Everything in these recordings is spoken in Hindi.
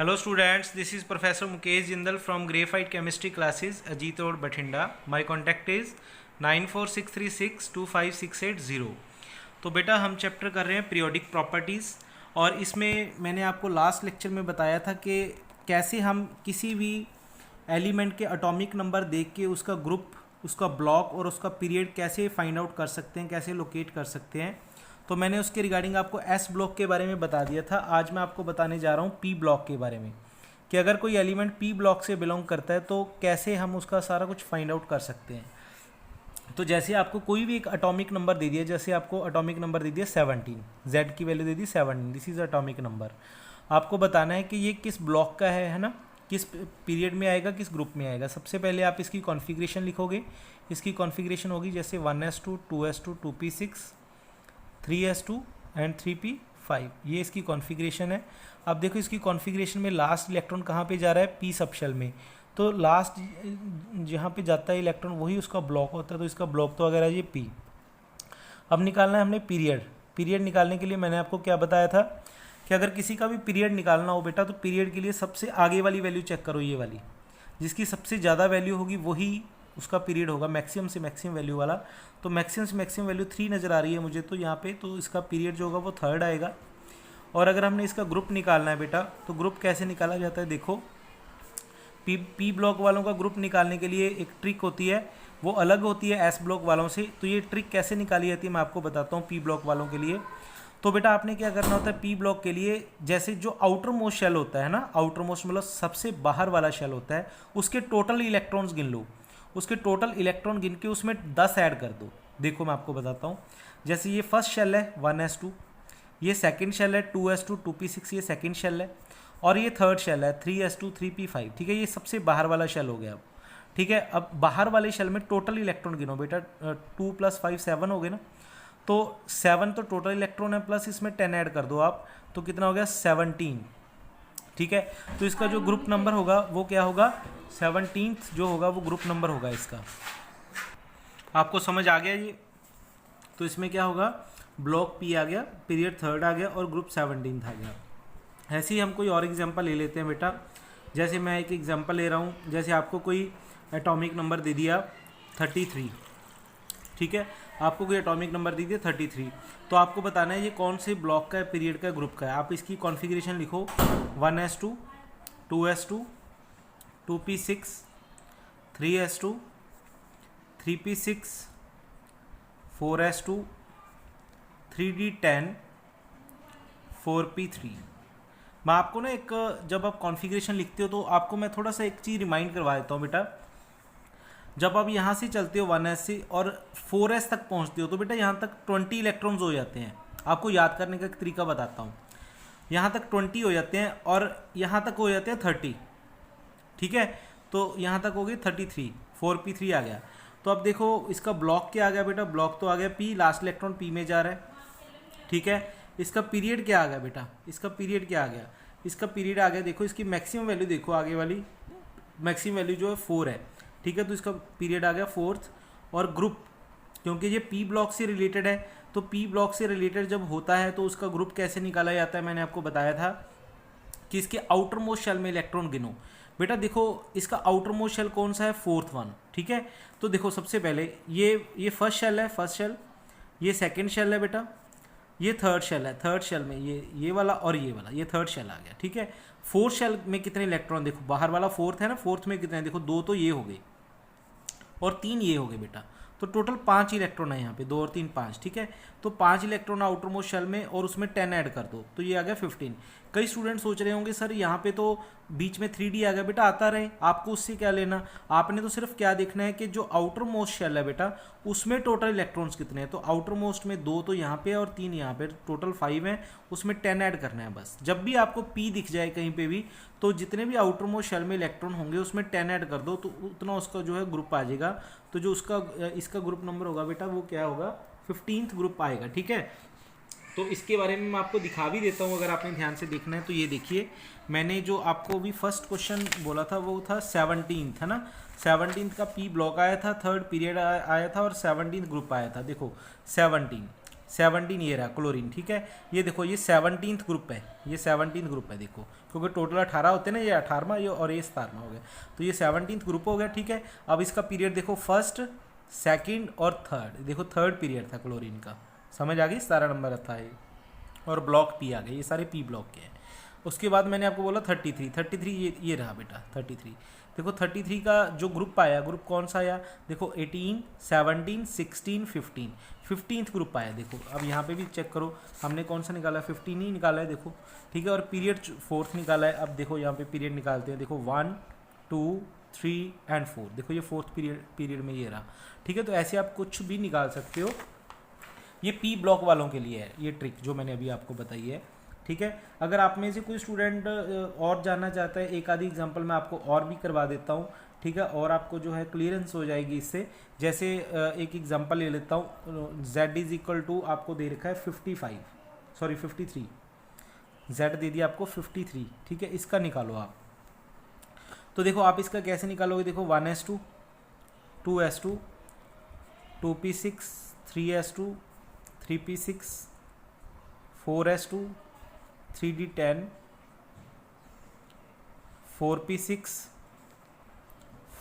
Hello students, this is Professor Mukesh Jindal from Graphite Chemistry classes, Ajit Road, Bathinda. My contact is 9463625680। तो बेटा हम चैप्टर कर रहे हैं पीरियोडिक प्रॉपर्टीज़ और इसमें मैंने आपको लास्ट लेक्चर में बताया था कि कैसे हम किसी भी एलिमेंट के एटॉमिक नंबर देख के उसका ग्रुप, उसका ब्लॉक और उसका पीरियड कैसे फाइंड आउट कर सकते हैं, कैसे लोकेट कर सकते हैं। तो मैंने उसके रिगार्डिंग आपको एस ब्लॉक के बारे में बता दिया था। आज मैं आपको बताने जा रहा हूँ पी ब्लॉक के बारे में कि अगर कोई एलिमेंट पी ब्लॉक से बिलोंग करता है तो कैसे हम उसका सारा कुछ फाइंड आउट कर सकते हैं। तो जैसे आपको कोई भी एक एटॉमिक नंबर दे दिया, जैसे आपको एटॉमिक नंबर दे दिया 17, जेड की value they the 17, this is atomic number. आपको बताना है कि ये किस ब्लॉक का है ना, किस पीरियड में आएगा, किस ग्रुप में आएगा। सबसे पहले आप इसकी कॉन्फ़िगरेशन लिखोगे। इसकी कॉन्फ़िगरेशन होगी जैसे 1s2, 2s2, 2p6, 3s2 and 3p5। ये इसकी कॉन्फ़िगरेशन है। अब देखो इसकी कॉन्फ़िगरेशन में लास्ट इलेक्ट्रॉन कहाँ पे जा रहा है, पी सबशेल में। तो लास्ट जहाँ पे जाता है इलेक्ट्रॉन वही उसका ब्लॉक होता है, तो इसका ब्लॉक तो अगर है ये पी। अब निकालना है हमने पीरियड। पीरियड निकालने के लिए मैंने आपको क्या बताया था कि अगर किसी का भी पीरियड निकालना हो बेटा तो पीरियड के लिए सबसे आगे वाली वैल्यू चेक करो, ये वाली जिसकी सबसे ज़्यादा वैल्यू होगी वही उसका पीरियड होगा, मैक्सिमम से मैक्सिमम वैल्यू वाला। तो मैक्सिमम से मैक्सिमम वैल्यू 3 नज़र आ रही है मुझे तो यहाँ पे, तो इसका पीरियड जो होगा वो 3rd आएगा। और अगर हमने इसका ग्रुप निकालना है बेटा तो ग्रुप कैसे निकाला जाता है, देखो पी ब्लॉक वालों का ग्रुप निकालने के लिए एक ट्रिक होती है, वो अलग होती है एस ब्लॉक वालों से। तो ये ट्रिक कैसे निकाली जाती है मैं आपको बताता हूँ पी ब्लॉक वालों के लिए। तो बेटा आपने क्या करना होता है पी ब्लॉक के लिए, जैसे जो आउटर मोस्ट शेल होता है ना, आउटर मोस्ट मतलब सबसे बाहर वाला शेल होता है, उसके टोटल इलेक्ट्रॉन्स गिन लो। उसके टोटल इलेक्ट्रॉन गिन के उसमें 10 ऐड कर दो। देखो मैं आपको बताता हूँ, जैसे ये फर्स्ट शेल है 1s2, ये सेकंड शेल है 2s2, 2p6, ये सेकंड शेल है, और ये थर्ड शेल है 3s2, 3p5। ठीक है, ये सबसे बाहर वाला शेल हो गया अब। ठीक है, अब बाहर वाले शेल में टोटल इलेक्ट्रॉन गिनो बेटा, 2 + 5 7 हो गए ना। तो 7 तो टोटल इलेक्ट्रॉन है, प्लस इसमें 10 ऐड कर दो आप, तो कितना हो गया 17। ठीक है, तो इसका जो ग्रुप नंबर होगा वो क्या होगा, 17th जो होगा वो ग्रुप नंबर होगा इसका। आपको समझ आ गया ये। तो इसमें क्या होगा, ब्लॉक पी आ गया, पीरियड 3rd आ गया और ग्रुप 17th आ गया। ऐसे ही हम कोई और एग्जांपल ले लेते हैं बेटा। जैसे मैं एक एग्जांपल ले रहा हूँ, जैसे आपको कोई एटॉमिक नंबर दे दिया 33। ठीक है, आपको कोई एटॉमिक नंबर दे दिया 33, तो आपको बताना है ये कौन से ब्लॉक का है, पीरियड का, ग्रुप का है। आप इसकी कॉन्फ़िगरेशन लिखो 1s2, 2s2, 2p6, 3s2, 3p6, 4s2, 3d10, 4p3। मैं आपको ना एक, जब आप कॉन्फ़िगरेशन लिखते हो तो आपको मैं थोड़ा सा एक चीज़ रिमाइंड करवा देता हूँ बेटा। जब आप यहाँ से चलते हो 1s से और 4s तक पहुँचते हो तो बेटा यहाँ तक 20 इलेक्ट्रॉन्स हो जाते हैं। आपको याद करने का एक तरीका बताता हूँ। यहाँ तक 20 हो जाते हैं और यहाँ तक हो जाते हैं 30। ठीक है, तो यहाँ तक हो गई 33, 4p3 आ गया। तो अब देखो इसका ब्लॉक क्या आ गया बेटा, ब्लॉक तो आ गया p, लास्ट इलेक्ट्रॉन p में जा रहा है। ठीक है, इसका पीरियड क्या आ गया बेटा, इसका पीरियड क्या आ गया, इसका पीरियड आ गया, देखो इसकी मैक्सिमम वैल्यू देखो, आगे वाली मैक्सिमम वैल्यू जो है 4 है। ठीक है, तो इसका पीरियड आ गया 4th। और ग्रुप, क्योंकि ये पी ब्लॉक से रिलेटेड है, तो पी ब्लॉक से रिलेटेड जब होता है तो उसका ग्रुप कैसे निकाला जाता है, मैंने आपको बताया था कि इसके आउटर मोस्ट शेल में इलेक्ट्रॉन गिनो। बेटा देखो इसका आउटर मोस्ट शेल कौन सा है, 4th वन। ठीक है, तो देखो सबसे पहले ये फर्स्ट शेल है, फर्स्ट शेल, ये सेकंड शेल है बेटा, ये थर्ड शेल है, थर्ड शेल में ये वाला और ये वाला, ये थर्ड शेल आ गया। ठीक है, फोर्थ शेल में कितने इलेक्ट्रॉन, देखो बाहर वाला 4th है ना, 4th में कितने, देखो 2 तो ये हो गए और 3 ये हो गए बेटा। तो टोटल 5 इलेक्ट्रॉन है यहाँ पे, 2 और 3 5। ठीक है, तो 5 इलेक्ट्रॉन आउटर मोस्ट शेल में और उसमें 10 ऐड कर दो तो ये आ गया 15। कई स्टूडेंट सोच रहे होंगे सर यहाँ पे तो बीच में 3D आ गया, बेटा आता रहे, आपको उससे क्या लेना। आपने तो सिर्फ क्या देखना है कि जो आउटर मोस्ट शेल है बेटा उसमें टोटल इलेक्ट्रॉन्स कितने हैं। तो आउटर मोस्ट में 2 तो यहाँ पे और 3 यहाँ पे, टोटल 5 है, उसमें 10 ऐड करना है बस। जब भी आपको P दिख जाए कहीं पे भी, तो जितने भी आउटर मोस्ट शेल में इलेक्ट्रॉन होंगे उसमें 10 ऐड कर दो तो उतना उसका जो है ग्रुप आ जाएगा। तो जो उसका इसका ग्रुप नंबर होगा बेटा वो क्या होगा, 15th ग्रुप आएगा। ठीक है, तो इसके बारे में मैं आपको दिखा भी देता हूँ अगर आपने ध्यान से देखना है तो। ये देखिए मैंने जो आपको भी फर्स्ट क्वेश्चन बोला था वो था 17th है ना, 17th का पी ब्लॉक आया था, 3rd पीरियड आया था और 17th ग्रुप आया था। देखो 17 17 ये रहा क्लोरीन, ठीक है। ये देखो ये 17th ग्रुप है, ये 17th ग्रुप है देखो, क्योंकि टोटल 18 होते हैं ना, ये 18वां ये और ये 17वां हो गया, तो ये 17th ग्रुप हो गया, ठीक है। अब इसका पीरियड देखो फर्स्ट, सेकंड और थर्ड, देखो थर्ड पीरियड था क्लोरीन का, समझ आ गई, 17 नंबर था ये, और ब्लॉक पी आ गए, ये सारे पी ब्लॉक के हैं। उसके बाद मैंने आपको बोला 33 ये रहा बेटा 33। देखो 33 का जो ग्रुप आया, ग्रुप कौन सा आया, देखो 18, 17, 16, 15, 15th ग्रुप आया। देखो अब यहाँ पे भी चेक करो, हमने कौन सा निकाला, 15 ही निकाला है देखो, ठीक है। और पीरियड 4th निकाला है। अब देखो यहाँ पे पीरियड निकालते हैं, देखो 1, 2, 3 एंड 4, देखो ये 4th पीरियड में ये रहा, ठीक है। तो ऐसे आप कुछ भी निकाल सकते हो, ये पी ब्लॉक वालों के लिए है ये ट्रिक जो मैंने अभी आपको बताई है, ठीक है। अगर आप में से कोई स्टूडेंट और जानना चाहता है, एक आधी एग्जांपल मैं आपको और भी करवा देता हूँ, ठीक है, और आपको जो है क्लियरेंस हो जाएगी इससे। जैसे एक एग्जांपल ले लेता हूँ, z इज इक्वल टू आपको दे रखा है 53, z दे दिया आपको 53, ठीक है। इसका निकालो आप, तो देखो आप इसका कैसे निकालोगे, देखो 1s2, 2s2, 2p6, 3s2, 3p6, 4s2, 3d10, 4p6,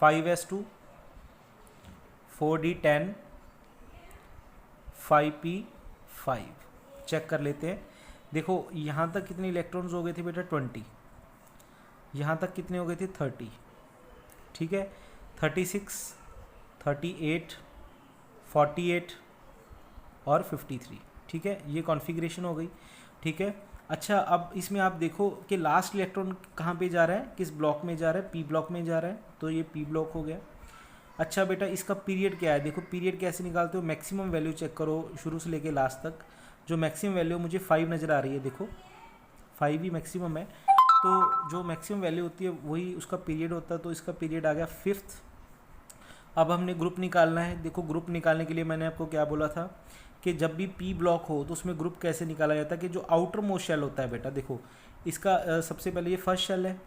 5s2, 4d10, 5p5। Check कर लेते हैं। देखो यहाँ तक कितने इलेक्ट्रॉन्स हो गए थे बेटा 20, यहाँ तक कितने हो गए थे 30, ठीक है। 36, 38, 48 और 53, ठीक है, ये कॉन्फ़िगरेशन हो गई, ठीक है। अच्छा अब इसमें आप देखो कि लास्ट इलेक्ट्रॉन कहाँ पे जा रहा है, किस ब्लॉक में जा रहा है, पी ब्लॉक में जा रहा है, तो ये पी ब्लॉक हो गया। अच्छा बेटा इसका पीरियड क्या है, देखो पीरियड कैसे निकालते हो, मैक्सिमम वैल्यू चेक करो शुरू से लेके लास्ट तक। जो मैक्सिमम वैल्यू मुझे 5 नज़र आ रही है, देखो 5 ही मैक्सिमम है, तो जो मैक्सिमम वैल्यू होती है वही उसका पीरियड होता है, तो इसका पीरियड आ गया 5th। अब हमने ग्रुप निकालना है। देखो ग्रुप निकालने के लिए मैंने आपको क्या बोला था कि जब भी पी ब्लॉक हो तो उसमें ग्रुप कैसे निकाला जाता है, कि जो आउटर मोस्ट शेल होता है बेटा, देखो इसका सबसे पहले ये फर्स्ट शेल है,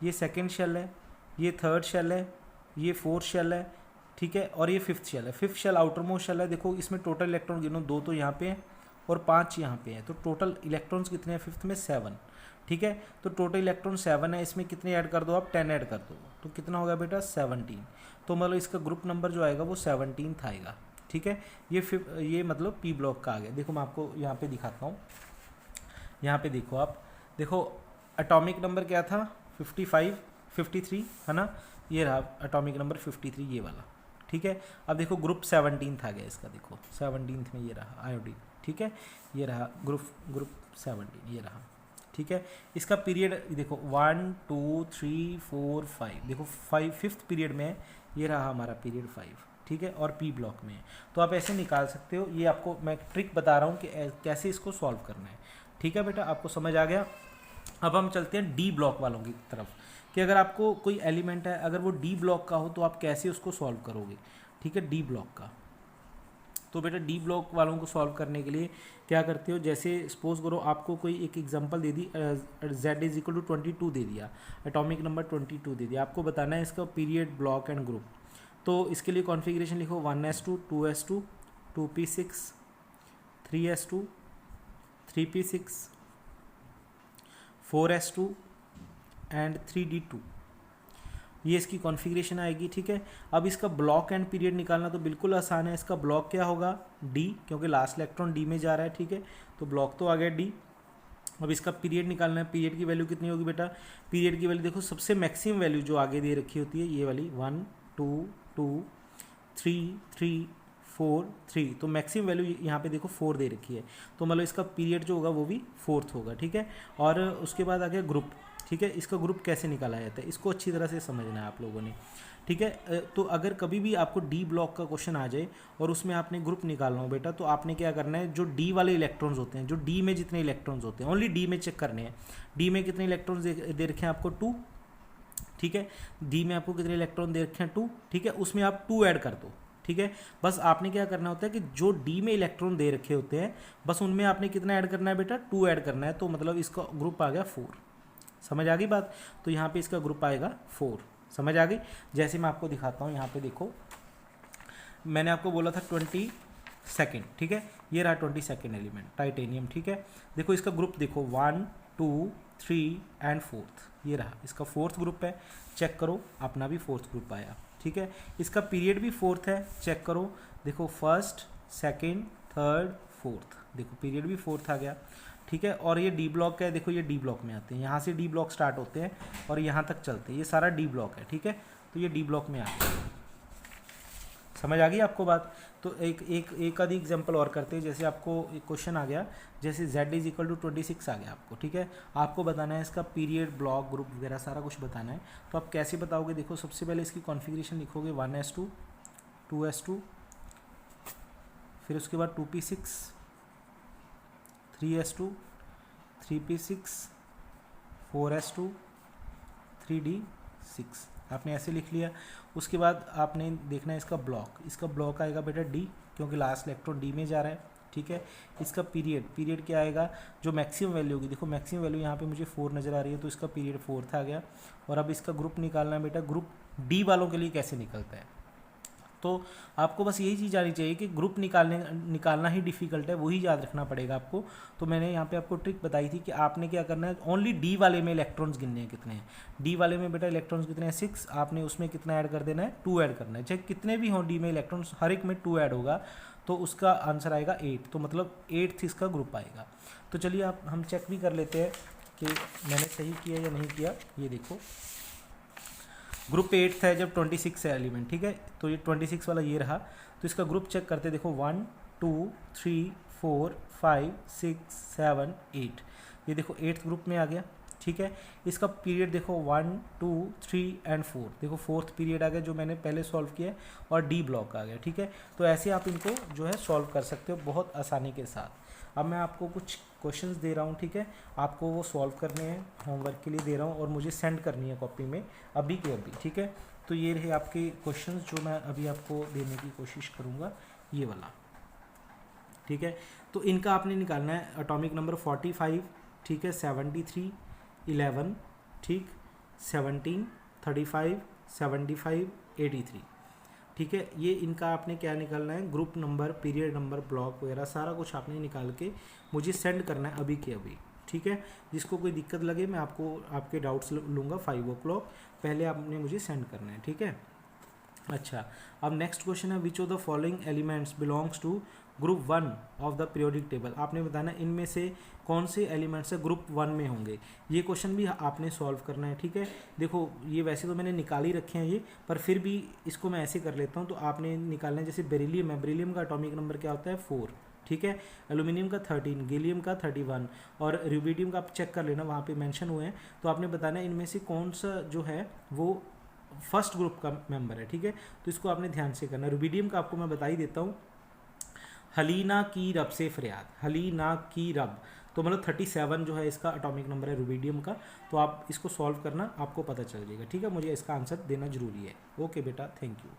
ये सेकंड शेल है, ये थर्ड शेल है, ये फोर्थ शेल है, ठीक है, और ये फिफ्थ शेल है। Fifth shell outermost shell है। देखो इसमें टोटल इलेक्ट्रॉन गिनो, 2 तो यहाँ पे हैं और 5 यहाँ पे हैं, तो टोटल इलेक्ट्रॉन्स कितने हैं फिफ्थ में, 7, ठीक है। तो टोटल इलेक्ट्रॉन 7 है, इसमें कितने ऐड कर दो आप, 10 ऐड कर दो, तो कितना होगा बेटा 17। तो मतलब इसका ग्रुप नंबर जो आएगा वो 17th आएगा, ठीक है। ये मतलब पी ब्लॉक का आ गया। देखो मैं आपको यहाँ पे दिखाता हूँ, यहाँ पे देखो आप, देखो एटॉमिक नंबर क्या था 53 है ना, ये रहा एटॉमिक नंबर 53 ये वाला, ठीक है। अब देखो ग्रुप 17th आ गया इसका, देखो 17th में ये रहा आयोडीन, ठीक है, ये रहा ग्रुप 17 ये रहा, ठीक है। इसका पीरियड देखो 1, 2, 3, 4, 5, देखो 5th पीरियड में ये रहा हमारा पीरियड 5, ठीक है, और पी ब्लॉक में है। तो आप ऐसे निकाल सकते हो, ये आपको मैं ट्रिक बता रहा हूँ कि कैसे इसको सॉल्व करना है, ठीक है बेटा, आपको समझ आ गया। अब हम चलते हैं डी ब्लॉक वालों की तरफ, कि अगर आपको कोई एलिमेंट है अगर वो डी ब्लॉक का हो तो आप कैसे उसको सॉल्व करोगे, ठीक है, डी ब्लॉक का। तो बेटा डी ब्लॉक वालों को सॉल्व करने के लिए क्या करते हो, जैसे सपोज करो आपको कोई एक एग्जांपल दे दी, z इज इक्वल टू 22 दे दिया, एटॉमिक नंबर 22 दे दिया, आपको बताना है इसका पीरियड, ब्लॉक एंड ग्रुप। तो इसके लिए कॉन्फ़िगरेशन लिखो 1s2, 2s2, 2p6, 3s2, 3p6, 4s2 and 3d2, ये इसकी कॉन्फ़िगरेशन आएगी, ठीक है। अब इसका ब्लॉक एंड पीरियड निकालना तो बिल्कुल आसान है। इसका ब्लॉक क्या होगा, डी, क्योंकि लास्ट इलेक्ट्रॉन डी में जा रहा है, ठीक है, तो ब्लॉक तो आ गया डी। अब इसका पीरियड निकालना है, पीरियड की वैल्यू कितनी होगी बेटा, पीरियड की वैल्यू देखो सबसे मैक्सिमम वैल्यू जो आगे दे रखी होती है ये वाली 1, 2, 2, 3, 3, 4, 3, तो मैक्सिमम वैल्यू यहाँ पे देखो 4 दे रखी है, तो मतलब इसका पीरियड जो होगा वो भी 4th होगा, ठीक है। और उसके बाद आ गया ग्रुप, ठीक है, इसका ग्रुप कैसे निकाला जाता है इसको अच्छी तरह से समझना है आप लोगों ने, ठीक है। तो अगर कभी भी आपको डी ब्लॉक का क्वेश्चन आ जाए और उसमें आपने ग्रुप निकालना हो बेटा, तो आपने क्या करना है, जो डी वाले इलेक्ट्रॉन्स होते हैं, जो डी में जितने इलेक्ट्रॉन्स होते हैं ओनली डी में चेक करने हैं, डी में कितने इलेक्ट्रॉन्स दे रखे हैं आपको 2, ठीक है, डी में आपको कितने इलेक्ट्रॉन दे रखे हैं 2, ठीक है, उसमें आप 2 ऐड कर दो, ठीक है। बस आपने क्या करना होता है कि जो डी में इलेक्ट्रॉन दे रखे होते हैं बस उनमें आपने कितना ऐड करना है बेटा, 2 ऐड करना है, तो मतलब इसका ग्रुप आ गया 4, समझ आ गई बात। तो यहाँ पे इसका ग्रुप आएगा 4, समझ आ गई। जैसे मैं आपको दिखाता हूँ, यहाँ पे देखो मैंने आपको बोला था 20 सेकेंड, ठीक है। ये रहा 22nd एलिमेंट टाइटेनियम, ठीक है। देखो इसका ग्रुप देखो 1 2 3 एंड 4th, ये रहा इसका 4th ग्रुप है, चेक करो अपना भी 4th ग्रुप आया, ठीक है। इसका पीरियड भी 4th है, चेक करो, देखो 1st 2nd 3rd 4th, देखो पीरियड भी 4th आ गया, ठीक है। और ये डी ब्लॉक है, देखो ये डी ब्लॉक में आते हैं, यहाँ से डी ब्लॉक स्टार्ट होते हैं और यहाँ तक चलते हैं, ये सारा डी ब्लॉक है, ठीक है। तो ये डी ब्लॉक में आ गया, समझ आ गई आपको बात। तो एक आधी एग्जांपल और करते हैं। जैसे आपको एक क्वेश्चन आ गया, जैसे z इज इक्वल टू 26 आ गया आपको, ठीक है। आपको बताना है इसका पीरियड, ब्लॉक, ग्रुप वगैरह सारा कुछ बताना है। तो आप कैसे बताओगे, देखो सबसे पहले इसकी कॉन्फ़िगरेशन लिखोगे 1s2 2s2, फिर उसके बाद 2p6 3s2 3p6 4s2 3d6, आपने ऐसे लिख लिया। उसके बाद आपने देखना है इसका ब्लॉक आएगा बेटा डी, क्योंकि लास्ट इलेक्ट्रॉन डी में जा रहा है, ठीक है। इसका पीरियड क्या आएगा, जो मैक्सिमम वैल्यू होगी, देखो मैक्सिमम वैल्यू यहाँ पे मुझे 4 नज़र आ रही है, तो इसका पीरियड 4th आ गया। और अब इसका ग्रुप निकालना है बेटा, ग्रुप डी वालों के लिए कैसे निकलता है। तो आपको बस यही चीज़ आनी चाहिए कि ग्रुप निकालना ही डिफ़िकल्ट है, वही याद रखना पड़ेगा आपको। तो मैंने यहाँ पे आपको ट्रिक बताई थी कि आपने क्या करना है, ओनली डी वाले में इलेक्ट्रॉन्स गिनने हैं कितने हैं। डी वाले में बेटा इलेक्ट्रॉन्स कितने हैं 6, आपने उसमें कितना ऐड कर देना है 2 ऐड करना है, चाहे कितने भी हों डी में इलेक्ट्रॉन्स, हर एक में 2 ऐड होगा, तो उसका आंसर आएगा 8, तो मतलब 8th इसका ग्रुप आएगा। तो चलिए आप हम चेक भी कर लेते हैं कि मैंने सही किया या नहीं किया। ये देखो ग्रुप 8th है जब 26 है एलिमेंट, ठीक है। तो ये 26 वाला ये रहा, तो इसका ग्रुप चेक करते, देखो 1 2 3 4 5 6 7 8, ये देखो 8th ग्रुप में आ गया, ठीक है। इसका पीरियड देखो 1 2 3 एंड 4, देखो 4th पीरियड आ गया जो मैंने पहले सॉल्व किया है, और डी ब्लॉक आ गया, ठीक है। तो ऐसे आप इनको जो है सॉल्व कर सकते हो बहुत आसानी के साथ। अब मैं आपको कुछ क्वेश्चंस दे रहा हूँ, ठीक है, आपको वो सॉल्व करने हैं, होमवर्क के लिए दे रहा हूँ, और मुझे सेंड करनी है कॉपी में अभी के अभी, ठीक है। तो ये रहे आपके क्वेश्चंस जो मैं अभी आपको देने की कोशिश करूँगा, ये वाला, ठीक है। तो इनका आपने निकालना है एटॉमिक नंबर 45, ठीक है, 73 11, ठीक, 17 35 75 83, ठीक है। ये इनका आपने क्या निकालना है, group number, period number, block वगैरह सारा कुछ आपने निकाल के मुझे सेंड करना है अभी के अभी, ठीक है। जिसको कोई दिक्कत लगे मैं आपको आपके डाउट्स लूँगा 5 o'clock, पहले आपने मुझे सेंड करना है, ठीक है। अच्छा, अब नेक्स्ट क्वेश्चन है, which of the following elements belongs to group 1 of the periodic table. आपने बताना इनमें से कौन से एलिमेंट्स है ग्रुप 1 में होंगे। ये क्वेश्चन भी आपने सॉल्व करना है, ठीक है। देखो ये वैसे तो मैंने निकाल ही रखे हैं ये, पर फिर भी इसको मैं ऐसे कर लेता हूँ। तो आपने निकालना है, जैसे बेरिलियम है, बेरिलियम का एटॉमिक नंबर क्या होता है 4, ठीक है। एल्यूमिनियम का 13, गैलियम का 31, और रुबिडियम का आप चेक कर लेना, वहाँ पे मेंशन हुए हैं। तो आपने बताना है इनमें से कौन सा जो है वो फर्स्ट ग्रुप का मेंबर है, ठीक है। तो इसको आपने ध्यान से करना है। रुबिडियम का आपको मैं बता ही देता हूँ, हलीना की रब से फरियाद, हलीना की रब, तो मतलब 37 जो है इसका एटॉमिक नंबर है रुबिडियम का। तो आप इसको सॉल्व करना, आपको पता चल जाएगा, ठीक है। मुझे इसका आंसर देना जरूरी है। ओके बेटा, थैंक यू।